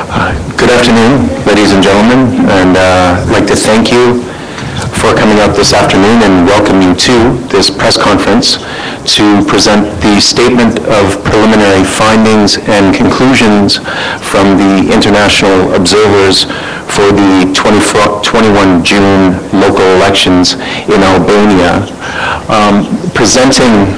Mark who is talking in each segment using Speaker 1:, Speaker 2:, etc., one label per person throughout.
Speaker 1: Good afternoon, ladies and gentlemen, and I'd like to thank you for coming out this afternoon and welcome you to this press conference to present the statement of preliminary findings and conclusions from the international observers for the 21 June local elections in Albania. Presenting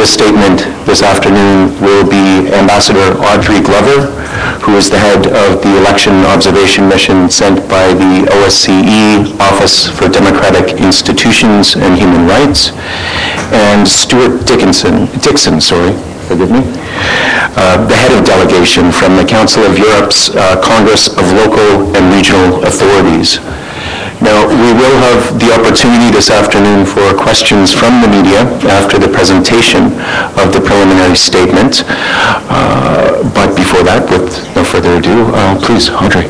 Speaker 1: the statement this afternoon will be Ambassador Audrey Glover, who is the head of the election observation mission sent by the OSCE Office for Democratic Institutions and Human Rights, and Stuart Dixon, the head of delegation from the Council of Europe's Congress of Local and Regional Authorities. Now, we will have the opportunity this afternoon for questions from the media after the presentation of the preliminary statement. But before that, with no further ado, please, Audrey.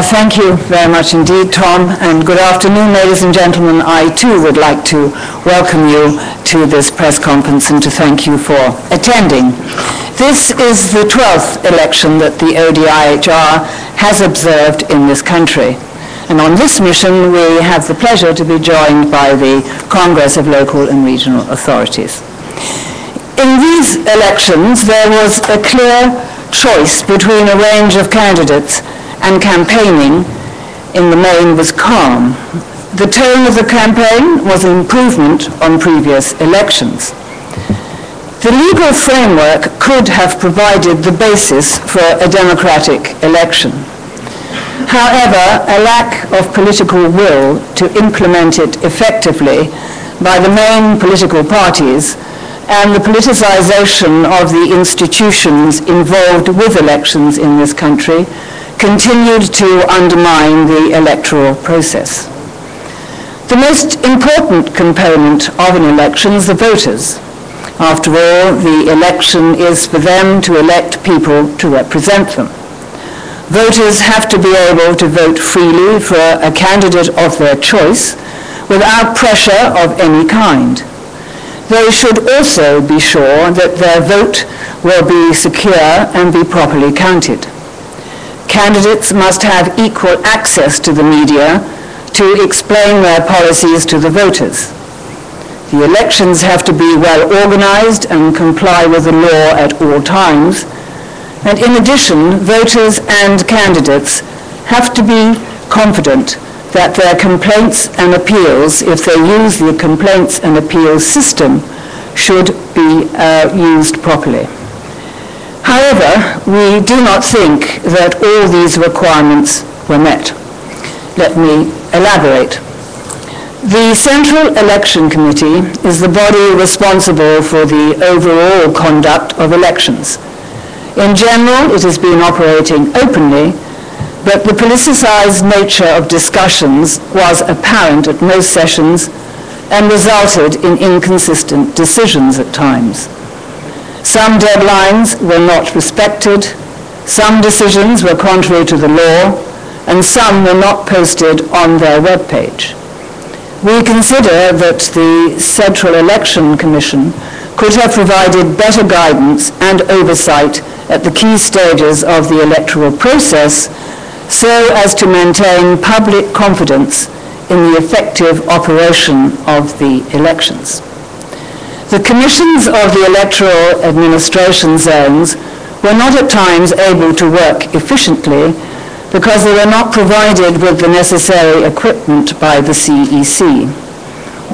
Speaker 2: Thank you very much indeed, Tom, and good afternoon, ladies and gentlemen. I too would like to welcome you to this press conference and to thank you for attending. This is the 12th election that the ODIHR has observed in this country. And on this mission, we have the pleasure to be joined by the Congress of Local and Regional Authorities. In these elections, there was a clear choice between a range of candidates, and campaigning in the main was calm. The tone of the campaign was an improvement on previous elections. The legal framework could have provided the basis for a democratic election. However, a lack of political will to implement it effectively by the main political parties and the politicization of the institutions involved with elections in this country continued to undermine the electoral process. The most important component of an election is the voters. After all, the election is for them to elect people to represent them. Voters have to be able to vote freely for a candidate of their choice without pressure of any kind. They should also be sure that their vote will be secure and be properly counted. Candidates must have equal access to the media to explain their policies to the voters. The elections have to be well organized and comply with the law at all times. And in addition, voters and candidates have to be confident that their complaints and appeals, if they use the complaints and appeals system, should be used properly. However, we do not think that all these requirements were met. Let me elaborate. The Central Election Committee is the body responsible for the overall conduct of elections. In general, it has been operating openly, but the politicized nature of discussions was apparent at most sessions and resulted in inconsistent decisions at times. Some deadlines were not respected, some decisions were contrary to the law, and some were not posted on their webpage. We consider that the Central Election Commission could have provided better guidance and oversight at the key stages of the electoral process so as to maintain public confidence in the effective operation of the elections. The commissions of the electoral administration zones were not at times able to work efficiently because they were not provided with the necessary equipment by the CEC.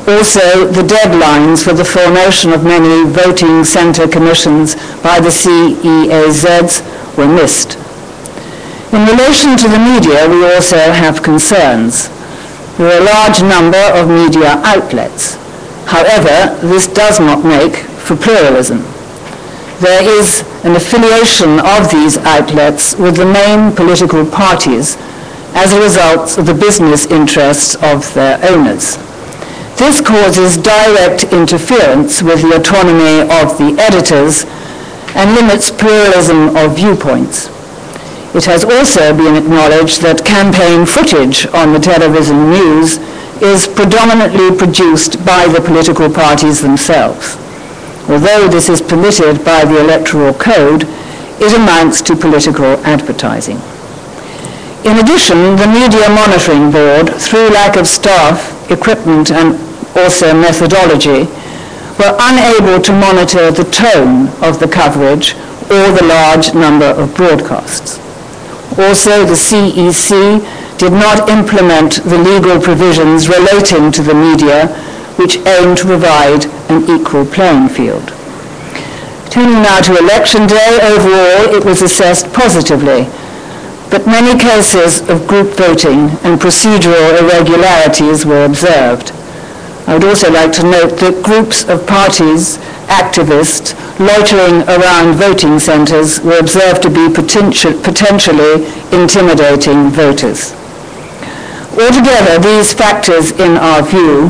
Speaker 2: Also, the deadlines for the formation of many voting center commissions by the CEAZs were missed. In relation to the media, we also have concerns. There are a large number of media outlets. However, this does not make for pluralism. There is an affiliation of these outlets with the main political parties as a result of the business interests of their owners. This causes direct interference with the autonomy of the editors and limits pluralism of viewpoints. It has also been acknowledged that campaign footage on the television news is predominantly produced by the political parties themselves. Although this is permitted by the Electoral Code, it amounts to political advertising. In addition, the Media Monitoring Board, through lack of staff, equipment and also methodology, were unable to monitor the tone of the coverage or the large number of broadcasts. Also, the CEC did not implement the legal provisions relating to the media, which aim to provide an equal playing field. Turning now to election day, overall it was assessed positively, but many cases of group voting and procedural irregularities were observed. I would also like to note that groups of parties, activists, loitering around voting centres were observed to be potentially intimidating voters. Altogether, these factors, in our view,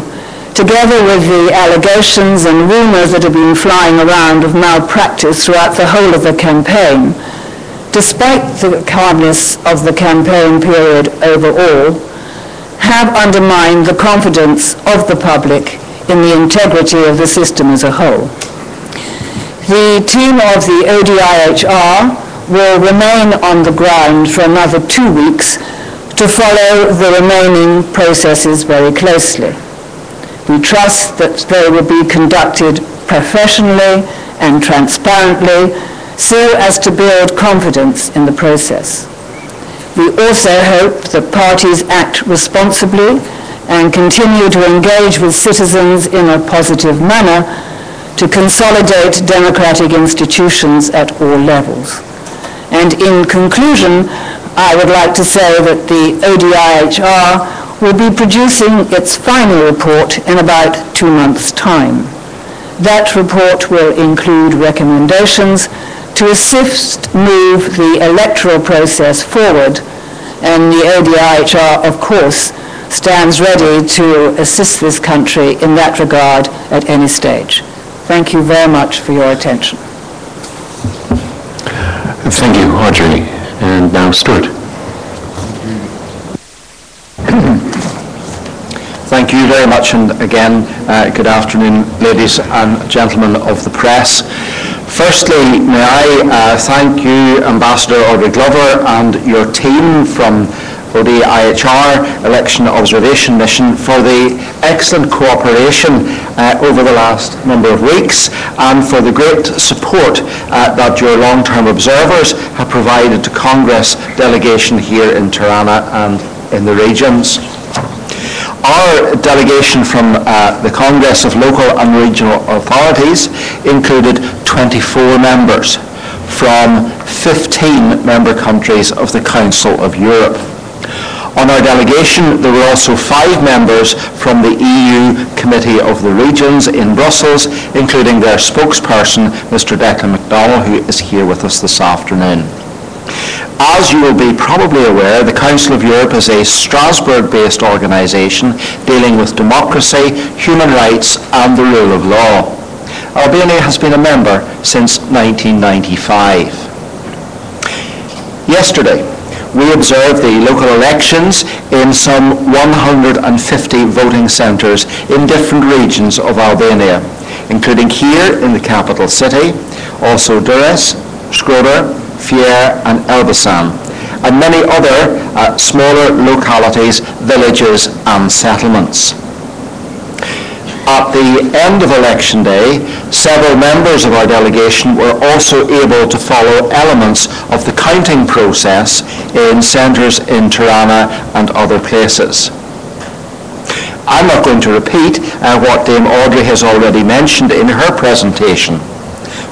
Speaker 2: together with the allegations and rumours that have been flying around of malpractice throughout the whole of the campaign, despite the calmness of the campaign period overall, have undermined the confidence of the public in the integrity of the system as a whole. The team of the ODIHR will remain on the ground for another 2 weeks to follow the remaining processes very closely. We trust that they will be conducted professionally and transparently so as to build confidence in the process. We also hope that parties act responsibly and continue to engage with citizens in a positive manner to consolidate democratic institutions at all levels. And in conclusion, I would like to say that the ODIHR will be producing its final report in about 2 months' time. That report will include recommendations to assist move the electoral process forward, and the ODIHR, of course, stands ready to assist this country in that regard at any stage. Thank you very much for your attention.
Speaker 1: Thank you, Audrey. And now, Stuart.
Speaker 3: Thank you very much, and again, good afternoon, ladies and gentlemen of the press. Firstly, may I thank you, Ambassador Audrey Glover, and your team from ODIHR Election Observation Mission for the excellent cooperation over the last number of weeks, and for the great support that your long-term observers have provided to Congress delegation here in Tirana and in the regions. Our delegation from the Congress of Local and Regional Authorities included 24 members from 15 member countries of the Council of Europe. On our delegation, there were also 5 members from the EU Committee of the Regions in Brussels, including their spokesperson, Mr. Declan MacDonald, who is here with us this afternoon. As you will be probably aware, the Council of Europe is a Strasbourg-based organisation dealing with democracy, human rights and the rule of law. Albania has been a member since 1995. Yesterday, we observed the local elections in some 150 voting centres in different regions of Albania, including here in the capital city, also Durrës, Shkodër, Fier and Elbasan, and many other smaller localities, villages and settlements. At the end of election day, several members of our delegation were also able to follow elements of the counting process in centres in Tirana and other places. I'm not going to repeat what Dame Audrey has already mentioned in her presentation,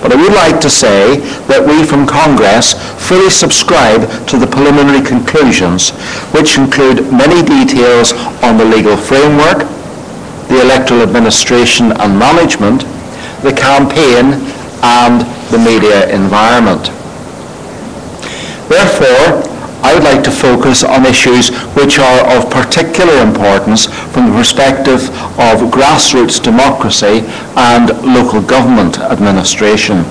Speaker 3: but I would like to say that we from Congress fully subscribe to the preliminary conclusions, which include many details on the legal framework, the electoral administration and management, the campaign and the media environment. Therefore, I would like to focus on issues which are of particular importance from the perspective of grassroots democracy and local government administration.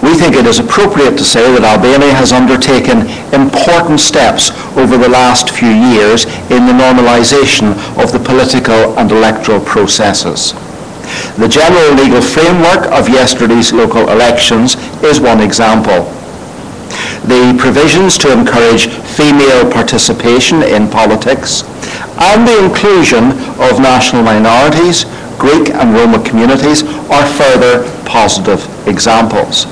Speaker 3: We think it is appropriate to say that Albania has undertaken important steps over the last few years in the normalisation of the political and electoral processes. The general legal framework of yesterday's local elections is one example. The provisions to encourage female participation in politics and the inclusion of national minorities, Greek and Roma communities, are further positive examples.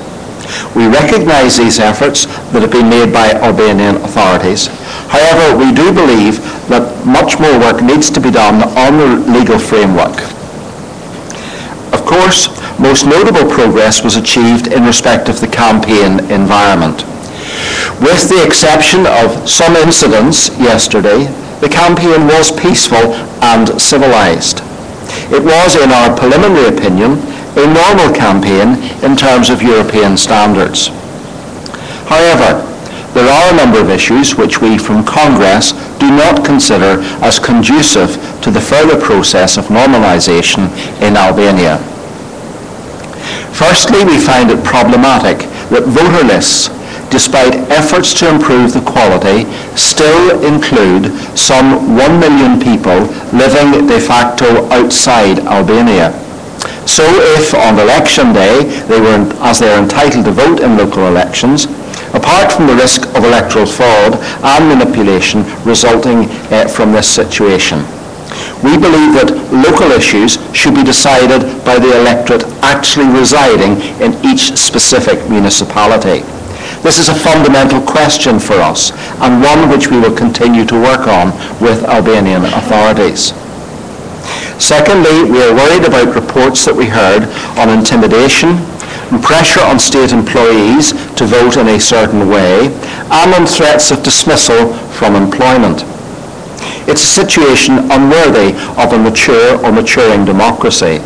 Speaker 3: We recognise these efforts that have been made by Albanian authorities. However, we do believe that much more work needs to be done on the legal framework. Of course, most notable progress was achieved in respect of the campaign environment. With the exception of some incidents yesterday, the campaign was peaceful and civilised. It was, in our preliminary opinion, a normal campaign in terms of European standards. However, there are a number of issues which we from Congress do not consider as conducive to the further process of normalisation in Albania. Firstly, we find it problematic that voter lists, despite efforts to improve the quality, still include some 1 million people living de facto outside Albania. So if on election day, they are entitled to vote in local elections, apart from the risk of electoral fraud and manipulation resulting from this situation, we believe that local issues should be decided by the electorate actually residing in each specific municipality. This is a fundamental question for us, and one which we will continue to work on with Albanian authorities. Secondly, we are worried about reports that we heard on intimidation and pressure on state employees to vote in a certain way, and on threats of dismissal from employment. It's a situation unworthy of a mature or maturing democracy.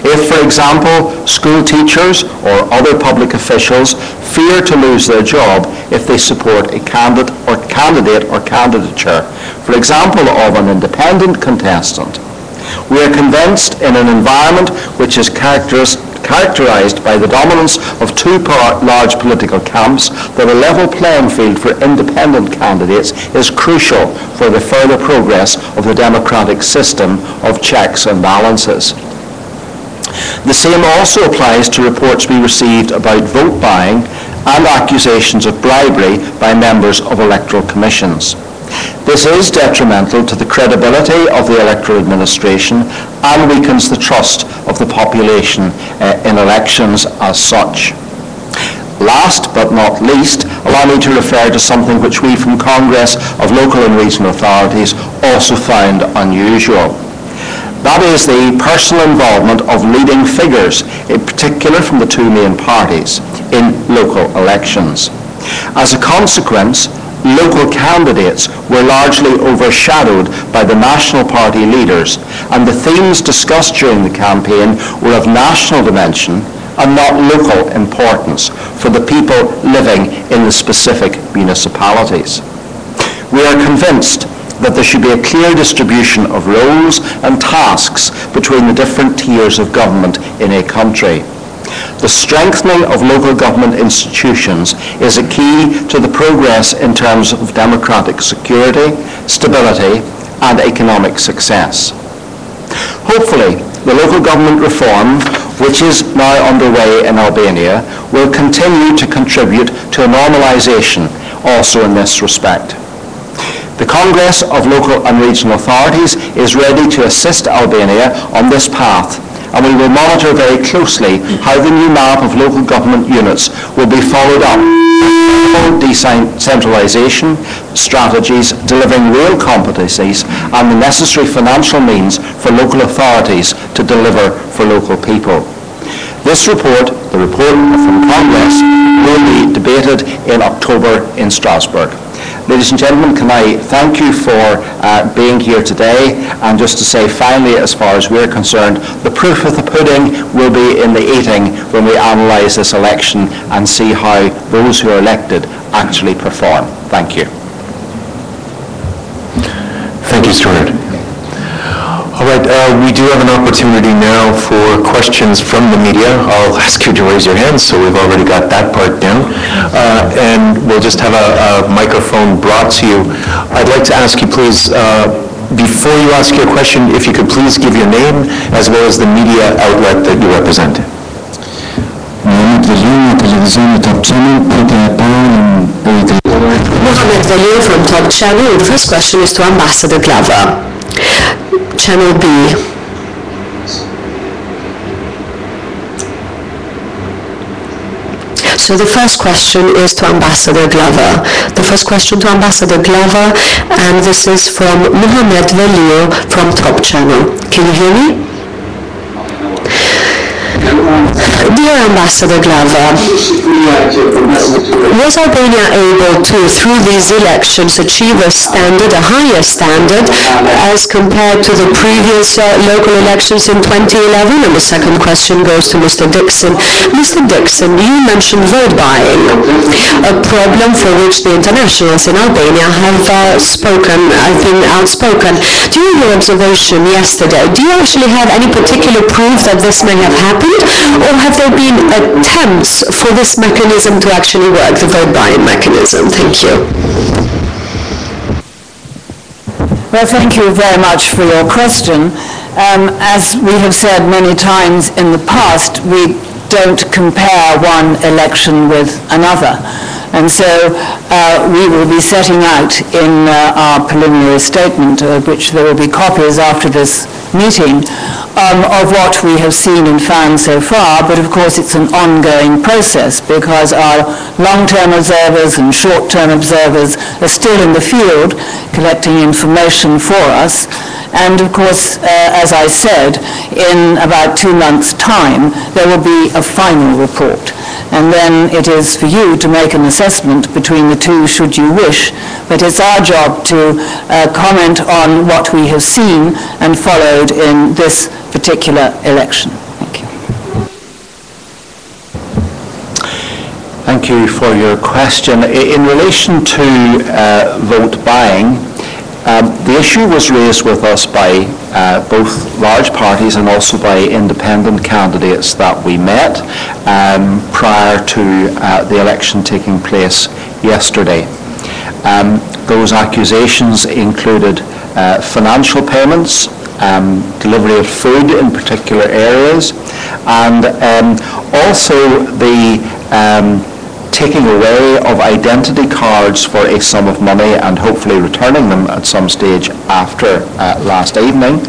Speaker 3: If, for example, school teachers or other public officials fear to lose their job if they support a candidate or candidature, for example, of an independent contestant, we are convinced in an environment which is characterised by the dominance of two large political camps that a level playing field for independent candidates is crucial for the further progress of the democratic system of checks and balances. The same also applies to reports we received about vote buying and accusations of bribery by members of electoral commissions. This is detrimental to the credibility of the electoral administration and weakens the trust of the population in elections as such. Last but not least, allow me to refer to something which we from Congress of Local and Regional Authorities also found unusual. That is the personal involvement of leading figures, in particular from the two main parties, in local elections. As a consequence, local candidates were largely overshadowed by the national party leaders, and the themes discussed during the campaign were of national dimension and not local importance for the people living in the specific municipalities. We are convinced that there should be a clear distribution of roles and tasks between the different tiers of government in a country. The strengthening of local government institutions is a key to the progress in terms of democratic security, stability, and economic success. Hopefully, the local government reform, which is now underway in Albania, will continue to contribute to a normalisation also in this respect. The Congress of Local and Regional Authorities is ready to assist Albania on this path, and we will monitor very closely how the new map of local government units will be followed up. Decentralisation strategies, delivering real competencies and the necessary financial means for local authorities to deliver for local people. This report, the report from Congress, will be debated in October in Strasbourg. Ladies and gentlemen, can I thank you for being here today, and just to say finally, as far as we're concerned, the proof of the pudding will be in the eating when we analyse this election and see how those who are elected actually perform. Thank you.
Speaker 1: Thank you, Stuart. All right, we do have an opportunity now for questions from the media. I'll ask you to raise your hands, so we've already got that part down. And we'll just have a microphone brought to you. I'd like to ask you, please, Before you ask your question, if you could please give your name as well as the media outlet that you represent.
Speaker 4: Mohamed Valio from Top Channel. The first question is to Ambassador Glover. Channel B. So the first question is to Ambassador Glover. The first question to Ambassador Glover, and this is from Mohamed Valio from Top Channel. Can you hear me? Dear Ambassador Glover, was Albania able to, through these elections, achieve a higher standard as compared to the previous local elections in 2011? And the second question goes to Mr. Dixon. Mr. Dixon, you mentioned vote buying, a problem for which the internationals in Albania have been outspoken. During your observation yesterday, do you actually have any particular proof that this may have happened, or have there been attempts for this mechanism to actually work, the vote buying mechanism? Thank you.
Speaker 2: Well, thank you very much for your question. As we have said many times in the past, we don't compare one election with another. And so we will be setting out in our preliminary statement, which there will be copies after this meeting, of what we have seen and found so far, but of course it's an ongoing process because our long-term observers and short-term observers are still in the field collecting information for us. And of course, as I said, in about 2 months' time, there will be a final report. And then it is for you to make an assessment between the two, should you wish. But it's our job to comment on what we have seen and followed in this particular election. Thank you.
Speaker 3: Thank you for your question. In relation to vote buying, the issue was raised with us by both large parties and also by independent candidates that we met prior to the election taking place yesterday. Those accusations included financial payments, delivery of food in particular areas, and also the taking away of identity cards for a sum of money and hopefully returning them at some stage after last evening.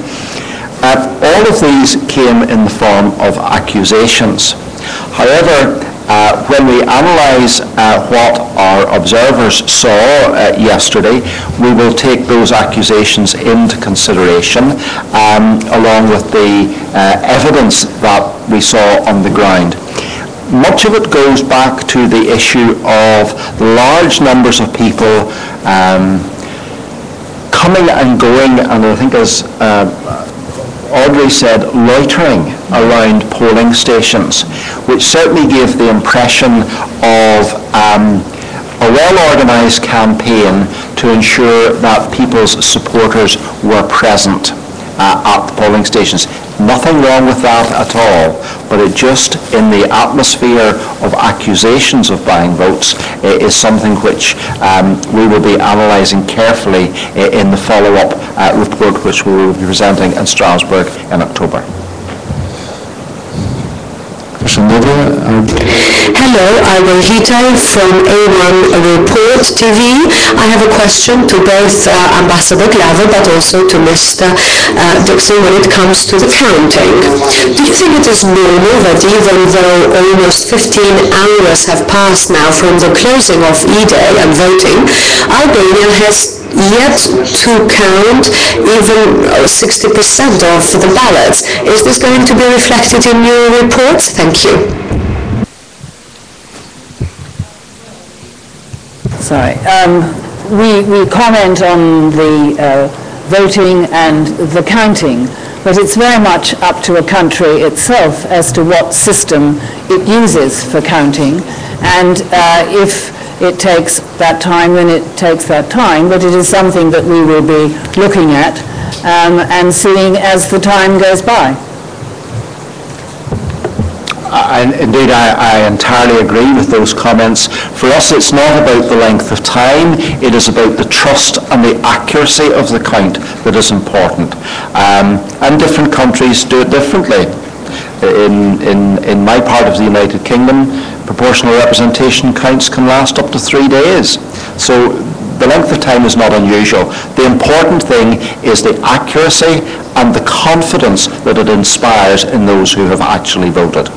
Speaker 3: All of these came in the form of accusations. However, when we analyse what our observers saw yesterday, we will take those accusations into consideration along with the evidence that we saw on the ground. Much of it goes back to the issue of large numbers of people coming and going, and I think as Audrey said, loitering around polling stations, which certainly gave the impression of a well-organised campaign to ensure that people's supporters were present at the polling stations. Nothing wrong with that at all, but it just, in the atmosphere of accusations of buying votes, is something which we will be analysing carefully in the follow-up report which we will be presenting in Strasbourg in October.
Speaker 4: Hello, I'm Rita from A1 Report TV. I have a question to both Ambassador Glover but also to Mr. Dixon when it comes to the counting. Do you think it is normal that even though almost 15 hours have passed now from the closing of E-Day and voting, Albania has yet to count even 60% of the ballots? Is this going to be reflected in your reports? Thank you.
Speaker 2: Sorry. We comment on the voting and the counting, but it's very much up to a country itself as to what system it uses for counting, and if it takes that time, then it takes that time, but it is something that we will be looking at and seeing as the time goes by.
Speaker 3: Indeed, I entirely agree with those comments. For us, it's not about the length of time, it is about the trust and the accuracy of the count that is important. And different countries do it differently. In my part of the United Kingdom, proportional representation counts can last up to 3 days. So the length of time is not unusual. The important thing is the accuracy and the confidence that it inspires in those who have actually voted.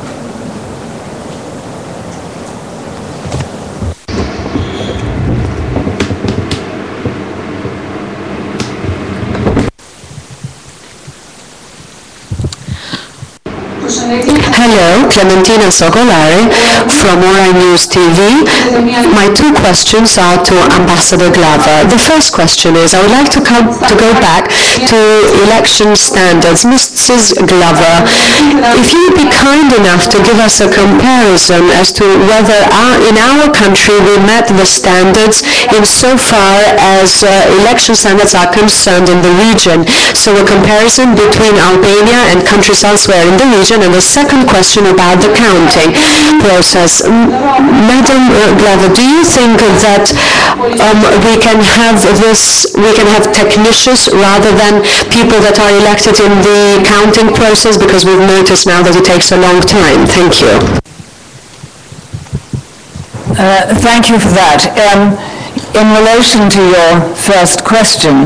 Speaker 4: Hello, Clementina Sogolari from Ora News TV. My two questions are to Ambassador Glover. The first question is, I would like to go back to election standards. Mrs. Glover, if you would be kind enough to give us a comparison as to whether in our country we met the standards insofar as election standards are concerned in the region. So a comparison between Albania and countries elsewhere in the region. And the second question about the counting process. Madam Glover, do you think that we can have technicians rather than people that are elected in the counting process, because we've noticed now that it takes a long time? Thank you.
Speaker 2: Thank you for that. In relation to your first question,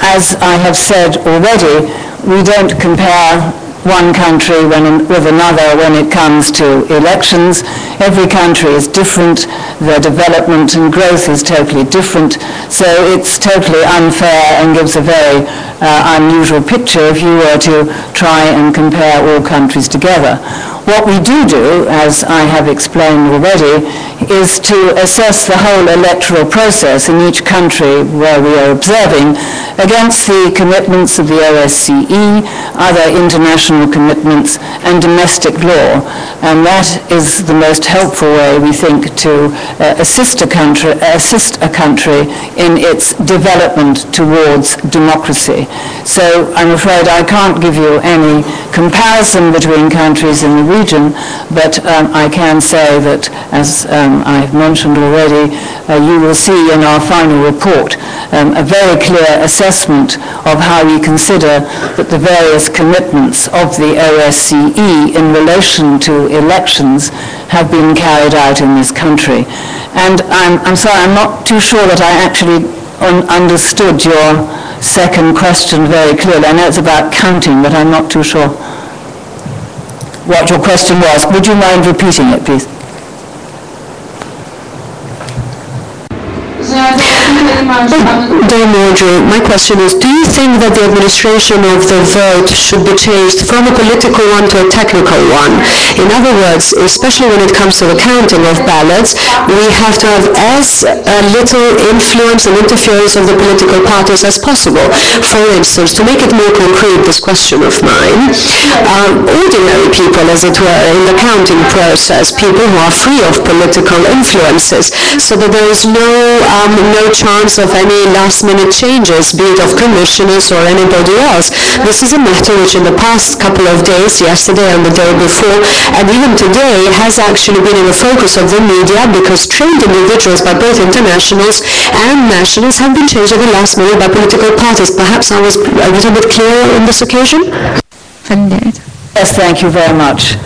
Speaker 2: as I have said already, we don't compare one country with another when it comes to elections. Every country is different. Their development and growth is totally different. So it's totally unfair and gives a very unusual picture if you were to try and compare all countries together. What we do, as I have explained already, is to assess the whole electoral process in each country where we are observing against the commitments of the OSCE, other international commitments, and domestic law. And that is the most helpful way, we think, to assist a country in its development towards democracy. So I'm afraid I can't give you any comparison between countries in the region, but I can say that, as I've mentioned already, you will see in our final report a very clear assessment of how we consider that the various commitments of the OSCE in relation to elections have been carried out in this country. And I'm sorry, I'm not too sure that I actually understood your second question very clearly. I know it's about counting, but I'm not too sure what your question was. Would you mind repeating it, please?
Speaker 4: Dear Marjorie, my question is, do you think that the administration of the vote should be changed from a political one to a technical one? In other words, especially when it comes to the counting of ballots, we have to have as little influence and interference of the political parties as possible. For instance, to make it more concrete, this question of mine, ordinary people, as it were, in the counting process, people who are free of political influences, so that there is no chance of any last-minute changes, be it of commissioners or anybody else. This is a matter which in the past couple of days, yesterday and the day before, and even today, has actually been in the focus of the media, because trained individuals by both internationals and nationals have been changed at the last minute by political parties. Perhaps I was a little bit clearer on this occasion?
Speaker 2: Yes, thank you very much.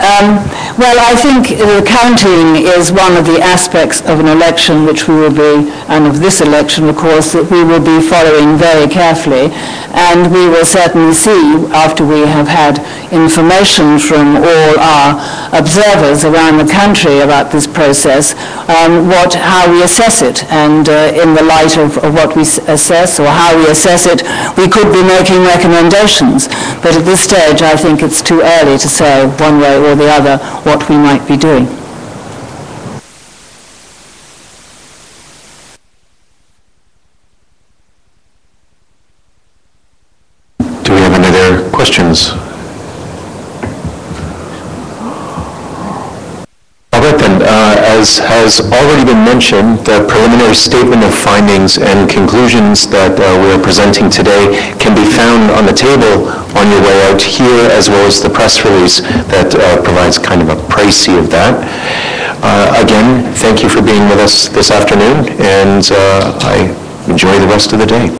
Speaker 2: Well, I think counting is one of the aspects of an election which we will be, and of this election, of course, that we will be following very carefully. And we will certainly see, after we have had information from all our observers around the country about this process, how we assess it. And in the light of what we assess, or how we assess it, we could be making recommendations. But at this stage, I think it's too early to say one way or the other what we might be doing.
Speaker 1: Do we have any other questions? All right then, as has already been mentioned, the preliminary statement of findings and conclusions that we are presenting today can be found on the table on your way out here, as well as the press release that provides kind of a précis of that. Again, thank you for being with us this afternoon, and I enjoy the rest of the day.